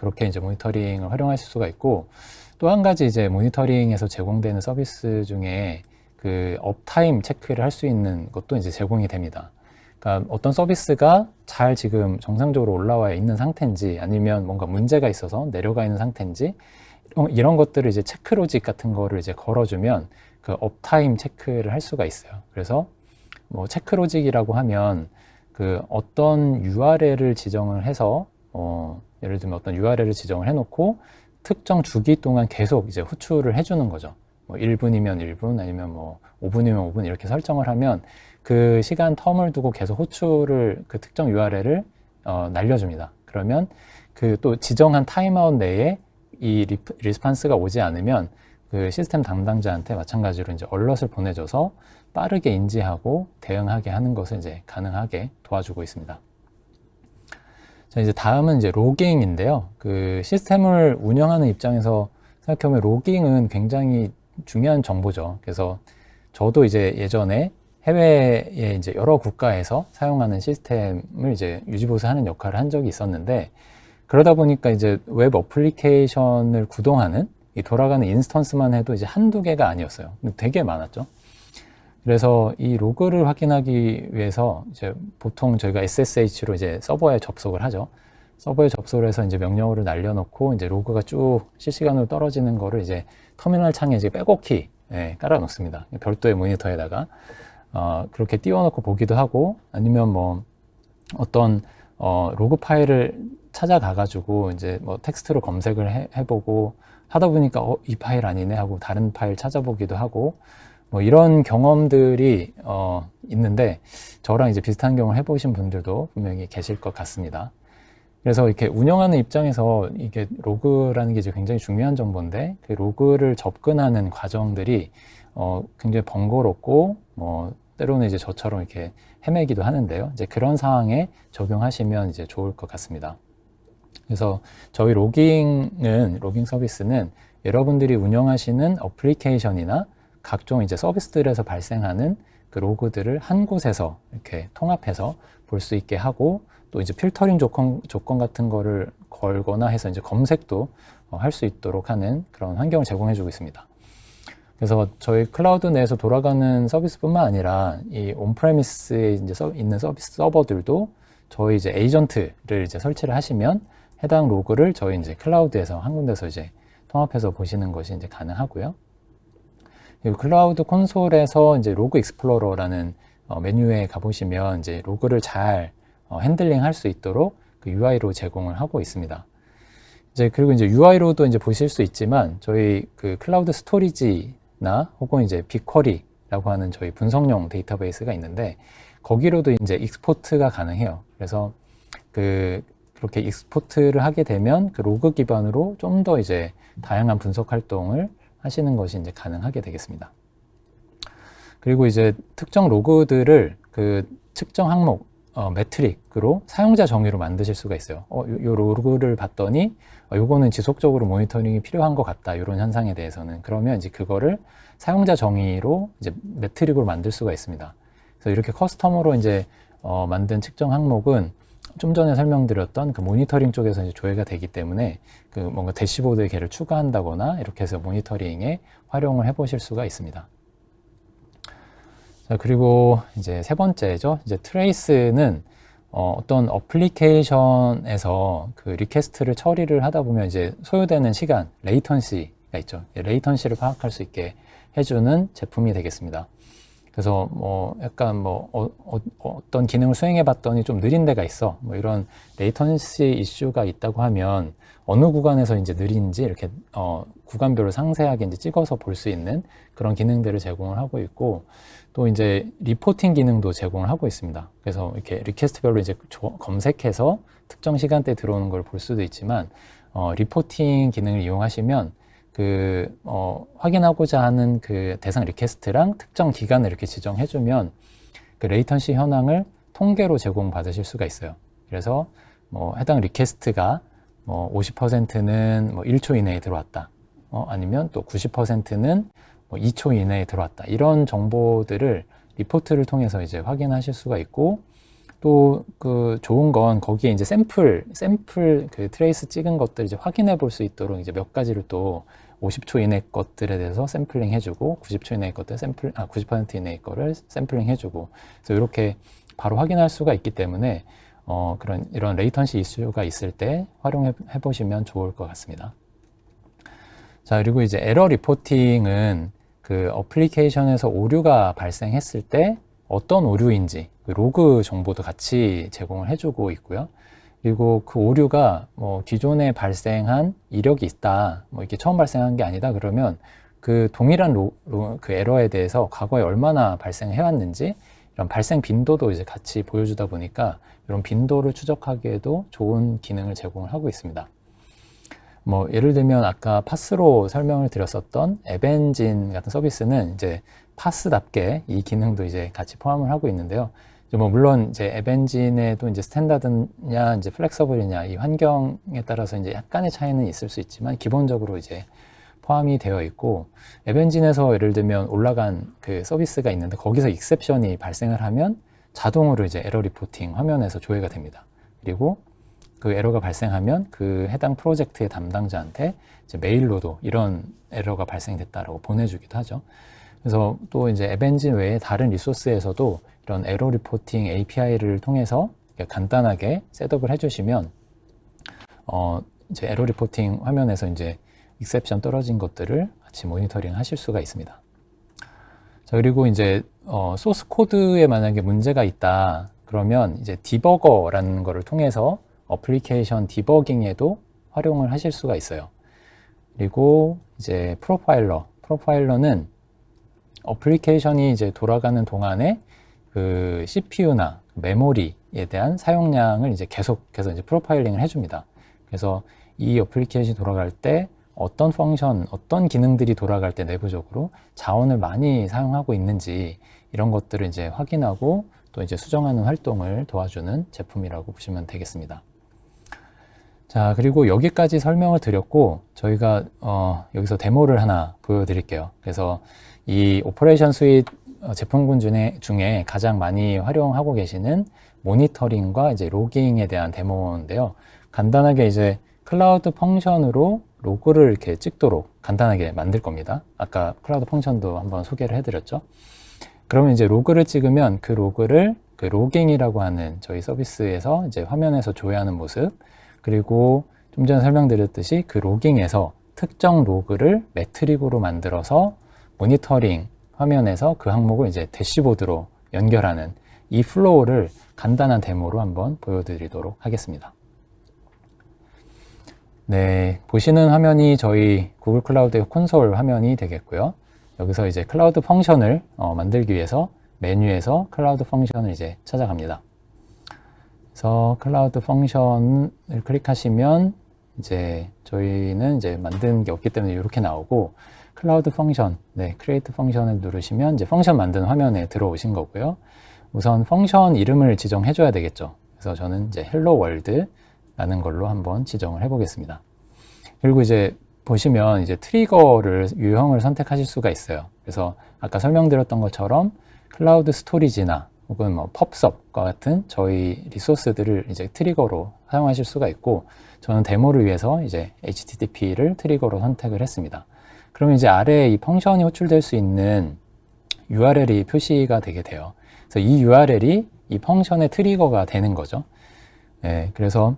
S1: 그렇게 이제 모니터링을 활용하실 수가 있고, 또 한 가지 이제 모니터링에서 제공되는 서비스 중에 그 업타임 체크를 할 수 있는 것도 이제 제공이 됩니다. 그러니까 어떤 서비스가 잘 지금 정상적으로 올라와 있는 상태인지, 아니면 뭔가 문제가 있어서 내려가 있는 상태인지, 이런 것들을 이제 체크 로직 같은 거를 이제 걸어주면 그 업타임 체크를 할 수가 있어요. 그래서 뭐 체크 로직이라고 하면 그 어떤 URL을 지정을 해서 예를 들면 어떤 URL을 지정을 해놓고 특정 주기 동안 계속 이제 후출을 해주는 거죠. 뭐 1분이면 1분, 아니면 뭐 5분이면 5분 이렇게 설정을 하면 그 시간 텀을 두고 계속 호출을 그 특정 URL을 날려줍니다. 그러면 그 또 지정한 타임아웃 내에 이 리스판스가 오지 않으면 그 시스템 담당자한테 마찬가지로 이제 얼럿을 보내줘서 빠르게 인지하고 대응하게 하는 것을 이제 가능하게 도와주고 있습니다. 자, 이제 다음은 이제 로깅인데요. 그 시스템을 운영하는 입장에서 생각해보면 로깅은 굉장히 중요한 정보죠. 그래서 저도 이제 예전에 해외에 이제 여러 국가에서 사용하는 시스템을 이제 유지보수하는 역할을 한 적이 있었는데, 그러다 보니까 이제 웹 어플리케이션을 구동하는 이 돌아가는 인스턴스만 해도 이제 한두 개가 아니었어요. 되게 많았죠. 그래서 이 로그를 확인하기 위해서 이제 보통 저희가 SSH로 이제 서버에 접속을 하죠. 서버에 접속을 해서 이제 명령어를 날려놓고 이제 로그가 쭉 실시간으로 떨어지는 거를 이제 터미널 창에 이제 백업키 깔아 놓습니다. 별도의 모니터에다가 그렇게 띄워놓고 보기도 하고, 아니면 뭐 어떤 로그 파일을 찾아가가지고 이제 뭐 텍스트로 검색을 해보고 하다 보니까 이 파일 아니네 하고 다른 파일 찾아보기도 하고, 뭐 이런 경험들이 있는데 저랑 이제 비슷한 경험을 해보신 분들도 분명히 계실 것 같습니다. 그래서 이렇게 운영하는 입장에서 이게 로그라는 게 이제 굉장히 중요한 정보인데, 그 로그를 접근하는 과정들이 굉장히 번거롭고 때로는 이제 저처럼 이렇게 헤매기도 하는데요. 이제 그런 상황에 적용하시면 이제 좋을 것 같습니다. 그래서 저희 로깅 서비스는 여러분들이 운영하시는 어플리케이션이나 각종 이제 서비스들에서 발생하는 그 로그들을 한 곳에서 이렇게 통합해서 볼 수 있게 하고, 또 이제 필터링 조건 같은 거를 걸거나 해서 이제 검색도 할 수 있도록 하는 그런 환경을 제공해주고 있습니다. 그래서 저희 클라우드 내에서 돌아가는 서비스뿐만 아니라 이 온프레미스에 이제 있는 서비스 서버들도 저희 이제 에이전트를 이제 설치를 하시면 해당 로그를 저희 이제 클라우드에서 한 군데서 이제 통합해서 보시는 것이 이제 가능하고요. 그리고 클라우드 콘솔에서 이제 로그 익스플로러라는 메뉴에 가보시면 이제 로그를 잘 핸들링 할 수 있도록 그 UI로 제공을 하고 있습니다. 그리고 이제 UI로도 이제 보실 수 있지만, 저희 그 클라우드 스토리지나 혹은 이제 빅쿼리라고 하는 저희 분석용 데이터베이스가 있는데, 거기로도 이제 익스포트가 가능해요. 그래서 그렇게 익스포트를 하게 되면 그 로그 기반으로 좀 더 이제 다양한 분석 활동을 하시는 것이 이제 가능하게 되겠습니다. 그리고 이제 특정 로그들을 그 특정 항목 매트릭으로 사용자 정의로 만드실 수가 있어요. 요 로그를 봤더니 요거는 지속적으로 모니터링이 필요한 것 같다, 이런 현상에 대해서는. 그러면 이제 그거를 사용자 정의로 이제 매트릭으로 만들 수가 있습니다. 그래서 이렇게 커스텀으로 이제 만든 측정 항목은 좀 전에 설명드렸던 그 모니터링 쪽에서 이제 조회가 되기 때문에 그 뭔가 대시보드에 걔를 추가한다거나 이렇게 해서 모니터링에 활용을 해보실 수가 있습니다. 자, 그리고 이제 세 번째죠. 이제 트레이스는 어떤 어플리케이션에서 그 리퀘스트를 처리를 하다 보면 이제 소요되는 시간, 레이턴시가 있죠. 레이턴시를 파악할 수 있게 해주는 제품이 되겠습니다. 그래서 뭐 약간 뭐 어떤 기능을 수행해 봤더니 좀 느린 데가 있어, 뭐 이런 레이턴시 이슈가 있다고 하면 어느 구간에서 이제 느린지 이렇게 구간별로 상세하게 이제 찍어서 볼 수 있는 그런 기능들을 제공을 하고 있고, 또 이제 리포팅 기능도 제공을 하고 있습니다. 그래서 이렇게 리퀘스트별로 이제 검색해서 특정 시간대에 들어오는 걸 볼 수도 있지만, 리포팅 기능을 이용하시면 확인하고자 하는 그 대상 리퀘스트랑 특정 기간을 이렇게 지정해주면 그 레이턴시 현황을 통계로 제공받으실 수가 있어요. 그래서 뭐 해당 리퀘스트가 뭐 50%는 뭐 1초 이내에 들어왔다, 아니면 또 90%는 뭐 2초 이내에 들어왔다, 이런 정보들을 리포트를 통해서 이제 확인하실 수가 있고, 또 그 좋은 건 거기에 이제 샘플 그 트레이스 찍은 것들 이제 확인해 볼 수 있도록 이제 몇 가지를 또 50초 이내 것들에 대해서 샘플링 해주고 90초 이내 것들 90% 이내 거를 샘플링 해주고 그래서 이렇게 바로 확인할 수가 있기 때문에 이런 레이턴시 이슈가 있을 때 활용해 보시면 좋을 것 같습니다. 자, 그리고 이제 에러 리포팅은 그 어플리케이션에서 오류가 발생했을 때 어떤 오류인지 그 로그 정보도 같이 제공을 해주고 있고요. 그리고 그 오류가 뭐 기존에 발생한 이력이 있다, 뭐 이게 처음 발생한 게 아니다 그러면 그 동일한 그 에러에 대해서 과거에 얼마나 발생해 왔는지 이런 발생 빈도도 이제 같이 보여주다 보니까 이런 빈도를 추적하기에도 좋은 기능을 제공을 하고 있습니다. 뭐 예를 들면 아까 파스로 설명을 드렸었던 앱엔진 같은 서비스는 이제 파스답게 이 기능도 이제 같이 포함을 하고 있는데요. 뭐 물론 이제 앱엔진에도 이제 스탠다드냐 이제 플렉서블이냐 이 환경에 따라서 이제 약간의 차이는 있을 수 있지만 기본적으로 이제 포함이 되어 있고 앱엔진에서 예를 들면 올라간 그 서비스가 있는데 거기서 익셉션이 발생을 하면 자동으로 이제 에러 리포팅 화면에서 조회가 됩니다. 그리고 그 에러가 발생하면 그 해당 프로젝트의 담당자한테 이제 메일로도 이런 에러가 발생됐다라고 보내주기도 하죠. 그래서 또 이제 앱엔진 외에 다른 리소스에서도 이런 에러 리포팅 API를 통해서 간단하게 셋업을 해주시면 이제 에러 리포팅 화면에서 이제 익셉션 떨어진 것들을 같이 모니터링 하실 수가 있습니다. 자, 그리고 이제 소스 코드에 만약에 문제가 있다 그러면 이제 디버거라는 거를 통해서 어플리케이션 디버깅에도 활용을 하실 수가 있어요. 그리고 이제 프로파일러는 어플리케이션이 이제 돌아가는 동안에 그 CPU나 메모리에 대한 사용량을 이제 계속해서 이제 프로파일링을 해줍니다. 그래서 이 어플리케이션이 돌아갈 때 어떤 펑션, 어떤 기능들이 돌아갈 때 내부적으로 자원을 많이 사용하고 있는지 이런 것들을 이제 확인하고 또 이제 수정하는 활동을 도와주는 제품이라고 보시면 되겠습니다. 자, 그리고 여기까지 설명을 드렸고 저희가 여기서 데모를 하나 보여드릴게요. 그래서 이 오퍼레이션 스윗 제품군 중에 가장 많이 활용하고 계시는 모니터링과 이제 로깅에 대한 데모인데요. 간단하게 이제 클라우드 펑션으로 로그를 이렇게 찍도록 간단하게 만들 겁니다. 아까 클라우드 펑션도 한번 소개를 해드렸죠. 그러면 이제 로그를 찍으면 그 로그를 그 로깅이라고 하는 저희 서비스에서 이제 화면에서 조회하는 모습, 그리고 좀 전에 설명드렸듯이 그 로깅에서 특정 로그를 매트릭으로 만들어서 모니터링 화면에서 그 항목을 이제 대시보드로 연결하는 이 플로우를 간단한 데모로 한번 보여드리도록 하겠습니다. 네, 보시는 화면이 저희 구글 클라우드의 콘솔 화면이 되겠고요. 여기서 이제 클라우드 펑션을 만들기 위해서 메뉴에서 클라우드 펑션을 이제 찾아갑니다. 그래서 클라우드 펑션을 클릭하시면 이제 저희는 이제 만든 게 없기 때문에 이렇게 나오고 클라우드 펑션, 네, 크리에이트 펑션을 누르시면 이제 펑션 만든 화면에 들어오신 거고요. 우선 펑션 이름을 지정해 줘야 되겠죠. 그래서 저는 이제 헬로 월드라는 걸로 한번 지정을 해 보겠습니다. 그리고 이제 보시면 이제 트리거를 유형을 선택하실 수가 있어요. 그래서 아까 설명드렸던 것처럼 클라우드 스토리지나 혹은 뭐 펍섭과 같은 저희 리소스들을 이제 트리거로 사용하실 수가 있고 저는 데모를 위해서 이제 HTTP를 트리거로 선택을 했습니다. 그러면 이제 아래에 이 펑션이 호출될 수 있는 URL이 표시가 되게 돼요. 그래서 이 URL이 이 펑션의 트리거가 되는 거죠. 네, 그래서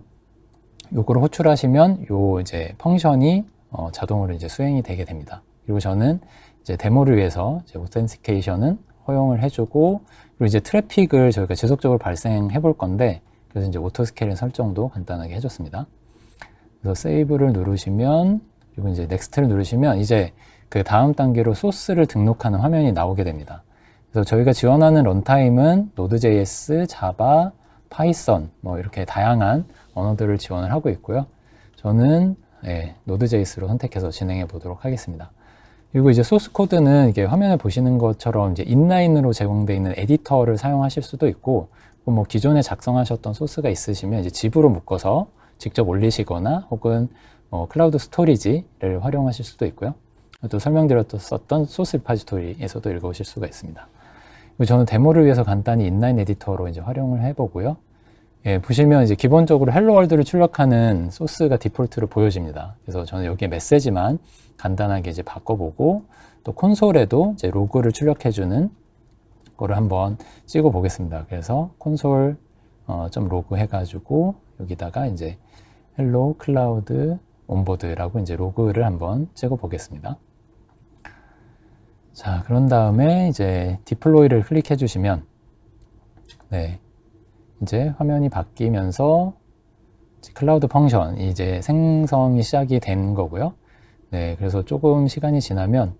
S1: 요거를 호출하시면 요 이제 펑션이 자동으로 이제 수행이 되게 됩니다. 그리고 저는 이제 데모를 위해서 이제 오센티케이션은 허용을 해주고 그리고 이제 트래픽을 저희가 지속적으로 발생해 볼 건데 그래서 이제 오토 스케일링 설정도 간단하게 해줬습니다. 그래서 세이브를 누르시면 그리고 이제 넥스트를 누르시면 이제 그 다음 단계로 소스를 등록하는 화면이 나오게 됩니다. 그래서 저희가 지원하는 런타임은 Node.js, Java, Python 뭐 이렇게 다양한 언어들을 지원을 하고 있고요. 저는 Node.js로 선택해서 진행해 보도록 하겠습니다. 그리고 이제 소스 코드는 이게 화면에 보시는 것처럼 이제 인라인으로 제공되어 있는 에디터를 사용하실 수도 있고, 뭐 기존에 작성하셨던 소스가 있으시면 이제 집으로 묶어서 직접 올리시거나 혹은 클라우드 스토리지를 활용하실 수도 있고요. 또 설명드렸었던 소스 리파지토리에서도 읽으실 수가 있습니다. 저는 데모를 위해서 간단히 인라인 에디터로 이제 활용을 해보고요. 예, 보시면 이제 기본적으로 헬로 월드를 출력하는 소스가 디폴트로 보여집니다. 그래서 저는 여기에 메시지만 간단하게 이제 바꿔보고, 또 콘솔에도 이제 로그를 출력해주는 거를 한번 찍어 보겠습니다. 그래서 콘솔 좀 로그 해가지고 여기다가 이제 헬로 클라우드 온보드라고 이제 로그를 한번 찍어 보겠습니다. 자, 그런 다음에 이제 디플로이를 클릭해 주시면, 네, 이제 화면이 바뀌면서 클라우드 펑션이 이제 생성이 시작이 된 거고요. 네, 그래서 조금 시간이 지나면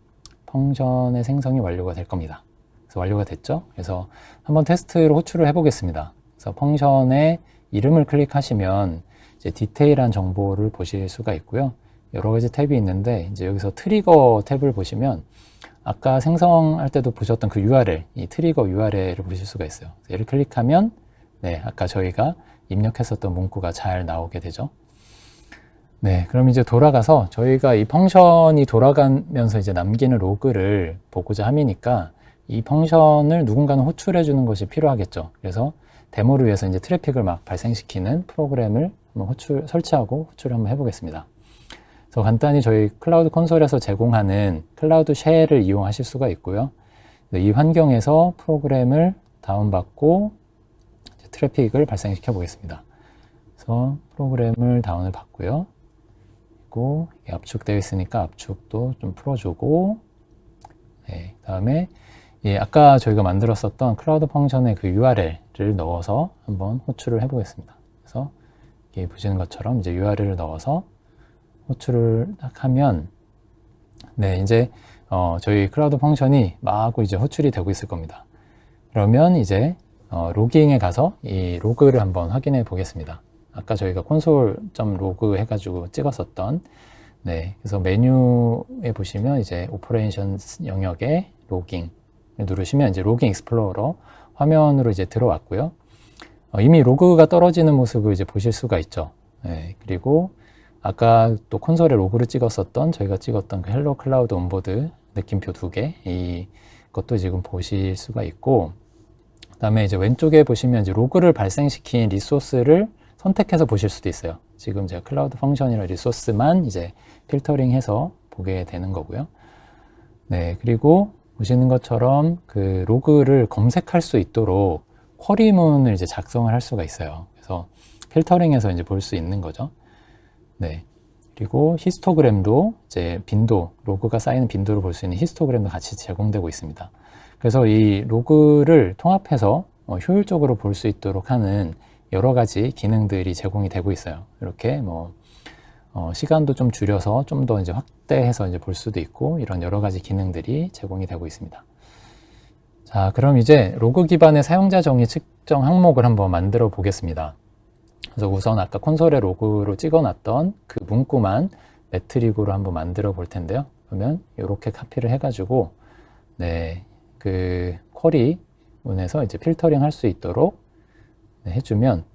S1: 펑션의 생성이 완료가 될 겁니다. 그래서 완료가 됐죠. 그래서 한번 테스트로 호출을 해보겠습니다. 그래서 펑션의 이름을 클릭하시면 이제 디테일한 정보를 보실 수가 있고요. 여러 가지 탭이 있는데, 이제 여기서 트리거 탭을 보시면 아까 생성할 때도 보셨던 그 URL, 이 트리거 URL을 보실 수가 있어요. 얘를 클릭하면, 네, 아까 저희가 입력했었던 문구가 잘 나오게 되죠. 네, 그럼 이제 돌아가서 저희가 이 펑션이 돌아가면서 이제 남기는 로그를 보고자 함이니까 이 펑션을 누군가는 호출해 주는 것이 필요하겠죠. 그래서 데모를 위해서 이제 트래픽을 막 발생시키는 프로그램을 한번 설치하고 호출을 한번 해보겠습니다. 그래서 간단히 저희 클라우드 콘솔에서 제공하는 클라우드 쉘을 이용하실 수가 있고요. 이 환경에서 프로그램을 다운받고 트래픽을 발생시켜 보겠습니다. 그래서 프로그램을 다운을 받고요. 그리고 압축되어 있으니까 압축도 좀 풀어주고, 네, 그다음에 아까 저희가 만들었었던 클라우드 펑션의 그 URL을 넣어서 한번 호출을 해보겠습니다. 그래서 여기 보시는 것처럼 이제 URL을 넣어서 호출을 딱 하면, 네, 이제 저희 클라우드 펑션이 마구 이제 호출이 되고 있을 겁니다. 그러면 이제 로깅에 가서 이 로그를 한번 확인해 보겠습니다. 아까 저희가 콘솔.로그 해가지고 찍었었던, 네, 그래서 메뉴에 보시면 이제 오퍼레이션 영역에 로깅을 누르시면 이제 로깅 익스플로러 화면으로 이제 들어왔고요. 이미 로그가 떨어지는 모습을 이제 보실 수가 있죠. 네, 그리고 아까 또 콘솔에 로그를 찍었었던, 저희가 찍었던 그 헬로 클라우드 온보드 느낌표 2개, 이것도 지금 보실 수가 있고, 그 다음에 이제 왼쪽에 보시면 이제 로그를 발생시킨 리소스를 선택해서 보실 수도 있어요. 지금 제가 클라우드 펑션이나 리소스만 이제 필터링해서 보게 되는 거고요. 네, 그리고 보시는 것처럼 그 로그를 검색할 수 있도록 쿼리문을 이제 작성을 할 수가 있어요. 그래서 필터링해서 이제 볼 수 있는 거죠. 네. 그리고 히스토그램도 이제 빈도, 로그가 쌓이는 빈도를 볼 수 있는 히스토그램도 같이 제공되고 있습니다. 그래서 이 로그를 통합해서 효율적으로 볼 수 있도록 하는 여러 가지 기능들이 제공이 되고 있어요. 이렇게 시간도 좀 줄여서 좀 더 이제 확대해서 이제 볼 수도 있고, 이런 여러 가지 기능들이 제공이 되고 있습니다. 자, 그럼 이제 로그 기반의 사용자 정의 측정 항목을 한번 만들어 보겠습니다. 그래서 우선 아까 콘솔에 로그로 찍어놨던 그 문구만 매트릭으로 한번 만들어 볼 텐데요. 그러면 이렇게 카피를 해가지고, 네, 그 쿼리 문에서 이제 필터링 할 수 있도록 해주면,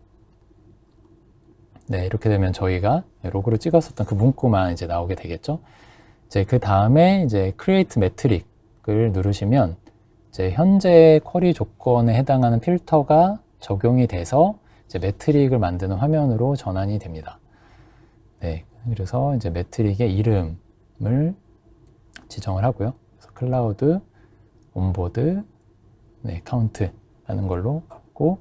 S1: 네, 이렇게 되면 저희가 로그로 찍었었던 그 문구만 이제 나오게 되겠죠. 이제 그 다음에 이제 Create Metric을 누르시면 이제 현재 쿼리 조건에 해당하는 필터가 적용이 돼서 이제 매트릭을 만드는 화면으로 전환이 됩니다. 네, 그래서 이제 매트릭의 이름을 지정을 하고요. 그래서 클라우드 온보드 네, 카운트라는 걸로 갖고,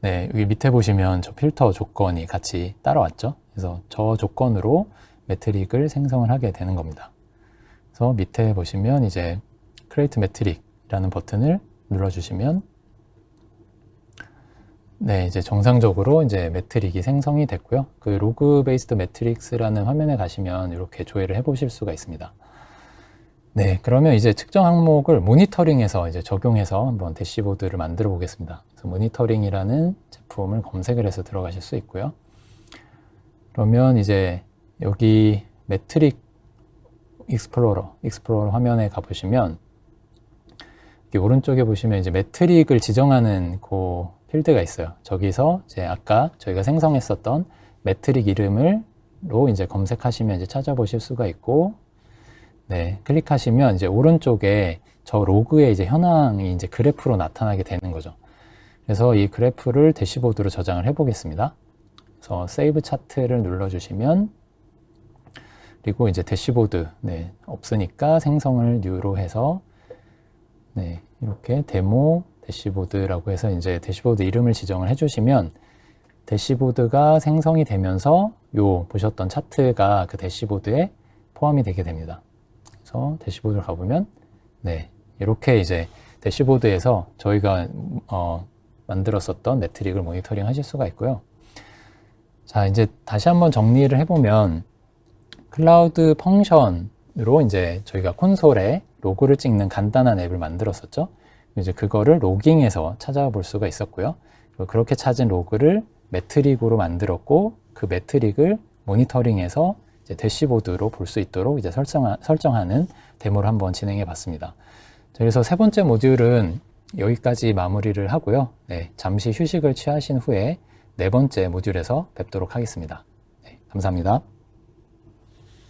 S1: 네, 여기 밑에 보시면 저 필터 조건이 같이 따라왔죠. 그래서 저 조건으로 매트릭을 생성을 하게 되는 겁니다. 그래서 밑에 보시면 이제 Create Metric이라는 버튼을 눌러주시면, 네, 이제 정상적으로 이제 매트릭이 생성이 됐고요. 그 로그 베이스드 매트릭스라는 화면에 가시면 이렇게 조회를 해보실 수가 있습니다. 네, 그러면 이제 측정 항목을 모니터링해서 이제 적용해서 한번 대시보드를 만들어 보겠습니다. 그래서 모니터링이라는 제품을 검색을 해서 들어가실 수 있고요. 그러면 이제 여기 매트릭 익스플로러 화면에 가보시면, 여기 오른쪽에 보시면 이제 매트릭을 지정하는 그 필드가 있어요. 저기서 이제 아까 저희가 생성했었던 매트릭 이름으로 이제 검색하시면 이제 찾아보실 수가 있고, 네, 클릭하시면 이제 오른쪽에 저 로그의 이제 현황이 이제 그래프로 나타나게 되는 거죠. 그래서 이 그래프를 대시보드로 저장을 해 보겠습니다. 그래서 세이브 차트를 눌러주시면, 그리고 이제 대시보드, 네, 없으니까 생성을 뉴로 해서, 네, 이렇게 데모 대시보드라고 해서 이제 대시보드 이름을 지정을 해주시면 대시보드가 생성이 되면서 요 보셨던 차트가 그 대시보드에 포함이 되게 됩니다. 그래서 대시보드를 가보면, 네, 이렇게 이제 대시보드에서 저희가 만들었었던 매트릭을 모니터링 하실 수가 있고요. 자, 이제 다시 한번 정리를 해보면, 클라우드 펑션으로 이제 저희가 콘솔에 로고를 찍는 간단한 앱을 만들었었죠. 이제 그거를 로깅해서 찾아볼 수가 있었고요. 그리고 그렇게 찾은 로그를 매트릭으로 만들었고, 그 매트릭을 모니터링해서 이제 대시보드로 볼 수 있도록 이제 설정하는 데모를 한번 진행해 봤습니다. 그래서 세 번째 모듈은 여기까지 마무리를 하고요. 네, 잠시 휴식을 취하신 후에 네 번째 모듈에서 뵙도록 하겠습니다. 네, 감사합니다.